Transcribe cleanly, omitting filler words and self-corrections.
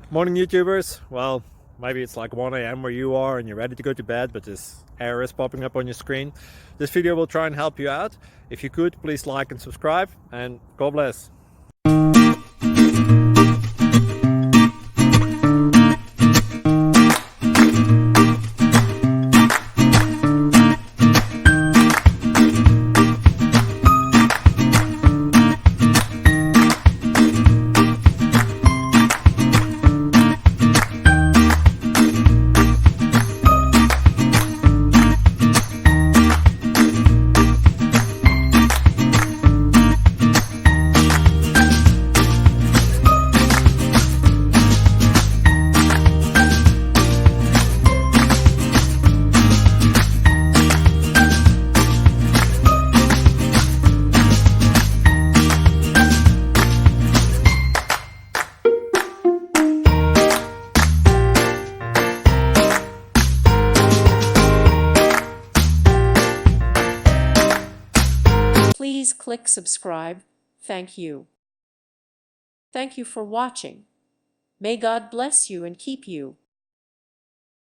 Morning, YouTubers. Well, maybe it's like 1 a.m. where you are and you're ready to go to bed, but this error is popping up on your screen. This video will try and help you out. If you could, please like and subscribe, and God bless. Please click subscribe. Thank you. Thank you for watching. May God bless you and keep you.